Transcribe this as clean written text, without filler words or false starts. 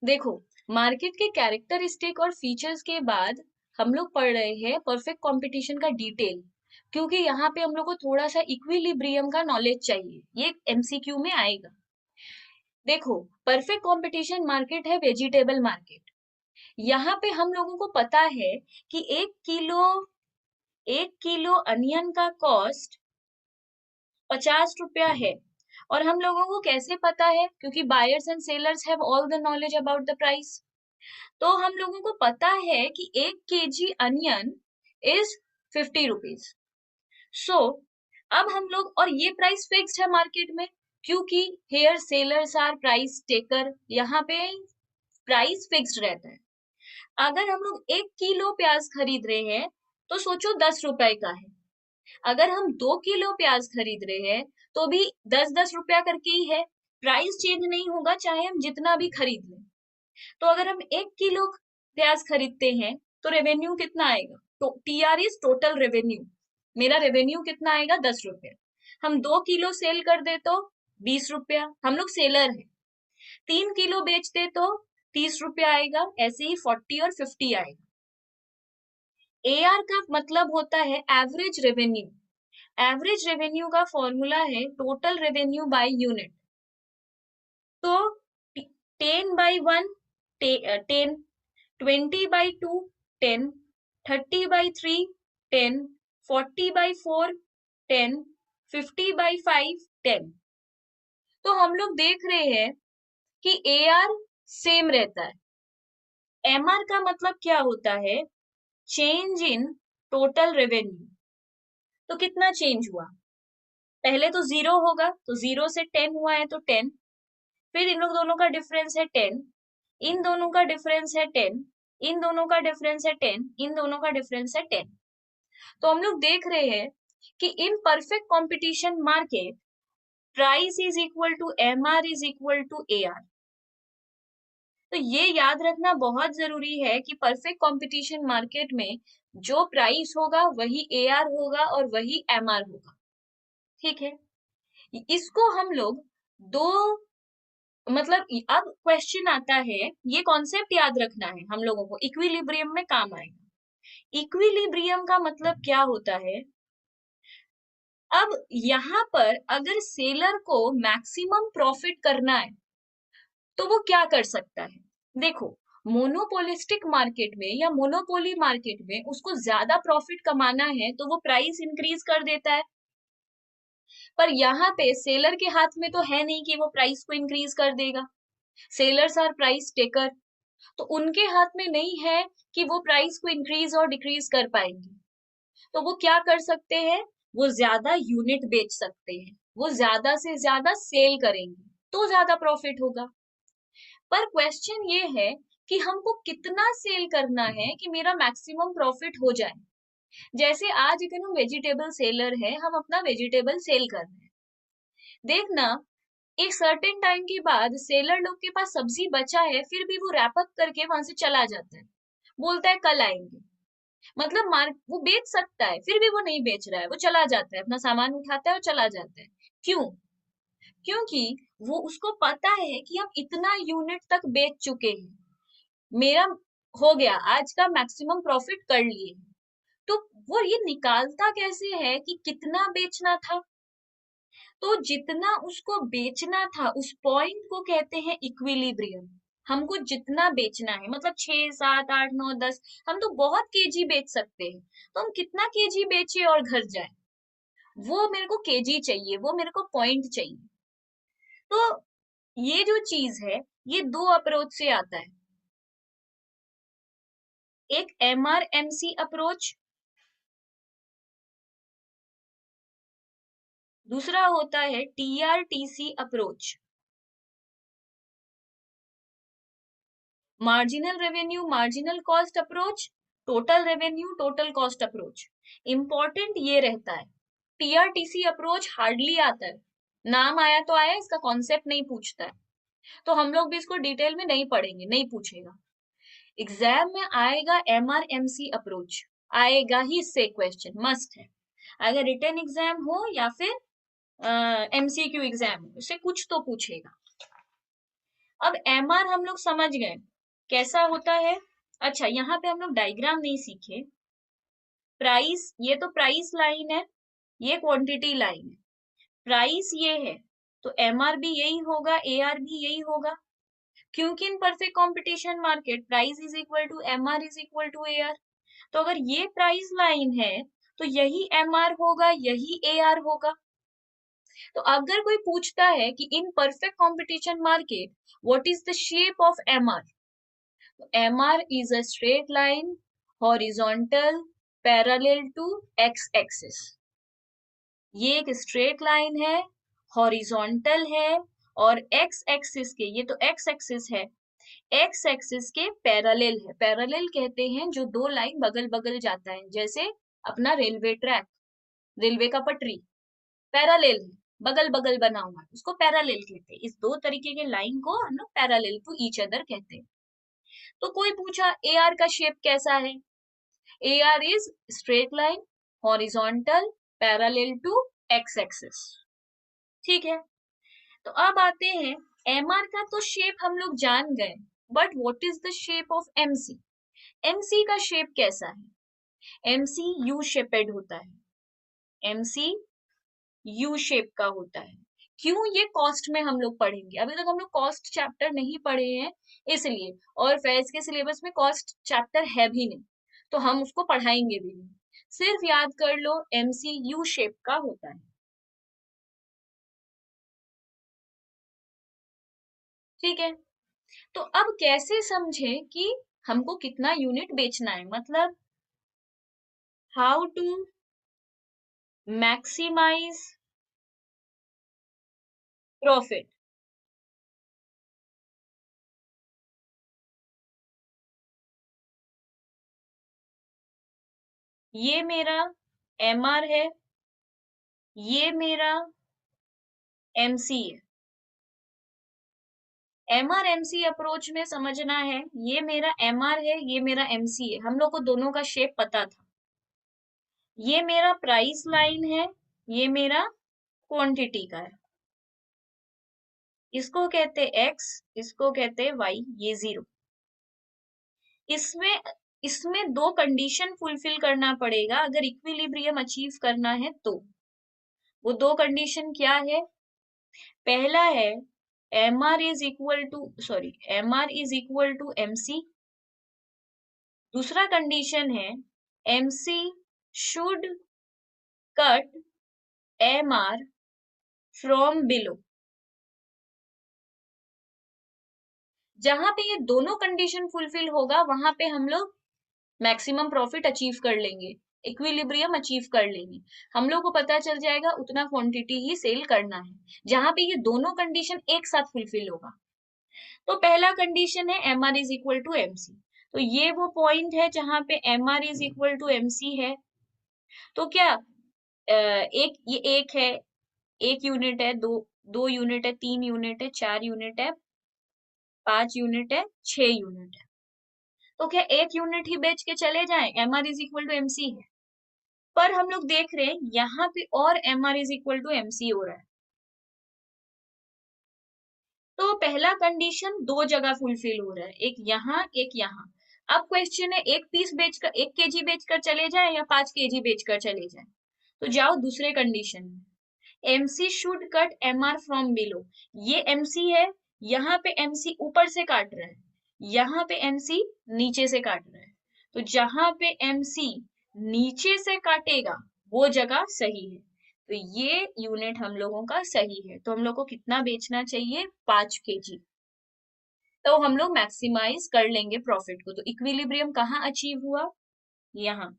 देखो, मार्केट के कैरेक्टरिस्टिक और फीचर्स के बाद हम लोग पढ़ रहे हैं परफेक्ट कंपटीशन का डिटेल, क्योंकि यहाँ पे हम लोग को थोड़ा सा इक्विलिब्रियम का नॉलेज चाहिए, ये एमसीक्यू में आएगा। देखो, परफेक्ट कंपटीशन मार्केट है वेजिटेबल मार्केट। यहाँ पे हम लोगों को पता है कि एक किलो अनियन का कॉस्ट 50 रुपया है। और हम लोगों को कैसे पता है? क्योंकि buyers and sellers have all the knowledge about the price. तो हम लोगों को पता है कि 1 kg अनियन इज 50 रुपीज। सो अब हम लोग, और ये प्राइस फिक्स्ड है मार्केट में, क्योंकि here sellers are price taker, यहाँ पे प्राइस फिक्स्ड रहता है। अगर हम लोग 1 किलो प्याज खरीद रहे हैं तो सोचो 10 रुपए का है। अगर हम 2 किलो प्याज खरीद रहे हैं तो भी 10-10 रुपया करके ही है, प्राइस चेंज नहीं होगा चाहे हम जितना भी खरीद लें। तो अगर हम 1 किलो प्याज खरीदते हैं तो रेवेन्यू कितना आएगा? तो टीआर इज टोटल रेवेन्यू। मेरा रेवेन्यू कितना आएगा? 10 रुपया। हम 2 किलो सेल कर दे तो 20 रुपया, हम लोग सेलर हैं। 3 किलो बेचते तो 30 रुपया आएगा, ऐसे ही 40 और 50 आएगा। एआर का मतलब होता है एवरेज रेवेन्यू। एवरेज रेवेन्यू का फॉर्मूला है टोटल रेवेन्यू बाय यूनिट। तो 10/1 10, 20/2 10, 30/3 10, 40/4 10, 50/5 10। तो हम लोग देख रहे हैं कि एआर सेम रहता है। एमआर का मतलब क्या होता है? Change in total revenue. तो कितना चेंज हुआ? पहले तो 0 होगा, तो 0 से 10 हुआ है तो 10। फिर इन लोग दोनों का डिफरेंस है 10, इन दोनों का डिफरेंस है 10, इन दोनों का डिफरेंस है 10, इन दोनों का डिफरेंस है 10। तो हम लोग देख रहे हैं कि in perfect competition market price is equal to MR is equal to AR. तो ये याद रखना बहुत जरूरी है कि परफेक्ट कंपटीशन मार्केट में जो प्राइस होगा वही एआर होगा और वही एमआर होगा। ठीक है, इसको हम लोग दो, मतलब अब क्वेश्चन आता है, ये कॉन्सेप्ट याद रखना है हम लोगों को, इक्विलिब्रियम में काम आएगा। इक्विलिब्रियम का मतलब क्या होता है? अब यहाँ पर अगर सेलर को मैक्सिमम प्रॉफिट करना है तो वो क्या कर सकता है? देखो, मोनोपोलिस्टिक मार्केट में या मोनोपोली मार्केट में उसको ज्यादा प्रॉफिट कमाना है तो वो प्राइस इंक्रीज कर देता है। पर यहाँ पे सेलर के हाथ में तो है नहीं कि वो प्राइस को इंक्रीज कर देगा। सेलर्स आर प्राइस टेकर, तो उनके हाथ में नहीं है कि वो प्राइस को इंक्रीज और डिक्रीज कर पाएंगे। तो वो क्या कर सकते हैं? वो ज्यादा यूनिट बेच सकते हैं, वो ज्यादा से ज्यादा सेल करेंगे तो ज्यादा प्रॉफिट होगा। पर क्वेश्चन ये है कि हमको कितना सेल करना है कि मेरा मैक्सिमम प्रॉफिट हो जाए। जैसे आज अगर हम वेजिटेबल सेलर है, हम अपना वेजिटेबल सेल कर रहे हैं, देखना एक सर्टेन टाइम के बाद सेलर लोग के पास सब्जी बचा है फिर भी वो रैप अप करके वहां से चला जाता है, बोलता है कल आएंगे। मतलब मार्क वो बेच सकता है फिर भी वो नहीं बेच रहा है, वो चला जाता है, अपना सामान उठाता है और चला जाता है। क्यों? क्योंकि वो उसको पता है कि हम इतना यूनिट तक बेच चुके हैं, मेरा हो गया, आज का मैक्सिमम प्रॉफिट कर लिए। तो वो ये निकालता कैसे है कि कितना बेचना था? तो जितना उसको बेचना था उस पॉइंट को कहते हैं इक्विलिब्रियम। हमको जितना बेचना है, मतलब 6 7 8 9 10, हम तो बहुत केजी बेच सकते हैं, तो हम कितना केजी बेचे और घर जाए, वो मेरे को केजी चाहिए, वो मेरे को पॉइंट चाहिए। तो ये जो चीज है, ये दो अप्रोच से आता है। एक एमआरएमसी अप्रोच, दूसरा होता है TRTC approach. Marginal revenue marginal cost approach, total revenue total cost approach. Important ये रहता है, टीआरटीसी अप्रोच हार्डली आता है, नाम आया तो आया, इसका कॉन्सेप्ट नहीं पूछता है। तो हम लोग भी इसको डिटेल में नहीं पढ़ेंगे, नहीं पूछेगा। एग्जाम में आएगा एमआरएमसी अप्रोच, आएगा ही, इससे क्वेश्चन मस्ट है। अगर रिटन एग्जाम हो या फिर एमसीक्यू एग्जाम हो, उससे कुछ तो पूछेगा। अब एमआर हम लोग समझ गए कैसा होता है। अच्छा, यहाँ पे हम लोग डायग्राम नहीं सीखे। प्राइस, ये तो प्राइस लाइन है, ये क्वांटिटी लाइन है। प्राइस ये है तो एमआर भी यही होगा, एआर भी यही होगा, क्योंकि in perfect competition market price is equal to MR is equal to AR. तो अगर ये प्राइस लाइन है तो यही एमआर होगा, यही एआर होगा। तो अगर कोई पूछता है कि in perfect competition market what is the shape of MR, तो MR is a straight line horizontal parallel to X axis. ये एक स्ट्रेट लाइन है, हॉरिजॉन्टल है, और एक्स एक्सिस के, ये तो एक्स एक्सिस है, एक्स एक्सिस के पैरेलल है। पैरेलल कहते हैं जो दो लाइन बगल बगल जाता है, जैसे अपना रेलवे ट्रैक, रेलवे का पटरी पैरेलल है, बगल बगल बना हुआ है, उसको पैरेलल कहते हैं। इस दो तरीके के लाइन को हम लोग पैरेलल टू ईच अदर कहते हैं। तो कोई पूछा एआर का शेप कैसा है, AR is straight line horizontal parallel to X axis. ठीक है, तो अब आते हैं एमआर का, तो शेप हम लोग जान गए, but what is the shape of MC. MC का शेप कैसा है, एमसी यू शेपेड होता है, एमसी यू शेप का होता है। क्यों, ये कॉस्ट में हम लोग पढ़ेंगे, अभी तक हम लोग कॉस्ट चैप्टर नहीं पढ़े हैं इसलिए, और फेज के सिलेबस में कॉस्ट चैप्टर है भी नहीं, तो हम उसको पढ़ाएंगे भी नहीं। सिर्फ याद कर लो एमसी यू शेप का होता है। ठीक है, तो अब कैसे समझे कि हमको कितना यूनिट बेचना है, मतलब हाउ टू मैक्सिमाइज प्रॉफिट। ये मेरा एमआर है, ये मेरा एमसी है। एमआर एमसी अप्रोच में समझना है, ये मेरा एमआर है, ये मेरा एमसी है, हम लोग को दोनों का शेप पता था। ये मेरा प्राइस लाइन है, ये मेरा क्वांटिटी का है, इसको कहते एक्स, इसको कहते वाई, ये जीरो। इसमें इसमें दो कंडीशन फुलफिल करना पड़ेगा अगर इक्विलिब्रियम अचीव करना है तो। वो दो कंडीशन क्या है, पहला है MR is equal to, sorry, MR is equal to MC. दूसरा कंडीशन है MC should cut MR from below. जहां पे ये दोनों कंडीशन फुलफिल होगा वहां पे हम लोग मैक्सिमम प्रॉफिट अचीव कर लेंगे, इक्विलिब्रियम अचीव कर लेंगे। हम लोग को पता चल जाएगा उतना क्वांटिटी ही सेल करना है जहां पे ये दोनों कंडीशन एक साथ फुलफिल होगा। तो पहला कंडीशन है M R is equal to MC, तो ये वो पॉइंट है जहां पे M R is equal to MC है। तो क्या एक, ये एक है, एक यूनिट है, दो, दो यूनिट है, तीन यूनिट है, चार यूनिट है, पांच यूनिट है, छह यूनिट है। तो क्या एक यूनिट ही बेच के चले जाएं, M R is equal to MC है। पर हम लोग देख रहे हैं यहाँ पे और M R is equal to MC हो रहा है। तो पहला कंडीशन दो जगह फुलफिल हो रहा है, एक यहाँ एक यहाँ। अब क्वेश्चन है एक पीस बेचकर, एक केजी बेचकर चले जाए या 5 केजी बेचकर चले जाए। तो जाओ दूसरे कंडीशन में, MC should cut MR from below. ये एमसी है, यहाँ पे एमसी ऊपर से काट रहा है, यहाँ पे एमसी नीचे से काट रहा है। तो जहां पे एमसी नीचे से काटेगा वो जगह सही है, तो ये यूनिट हम लोगों का सही है। तो हम लोग को कितना बेचना चाहिए, 5 केजी। तो हम लोग मैक्सिमाइज कर लेंगे प्रॉफिट को। तो इक्विलिब्रियम कहाँ अचीव हुआ, यहाँ।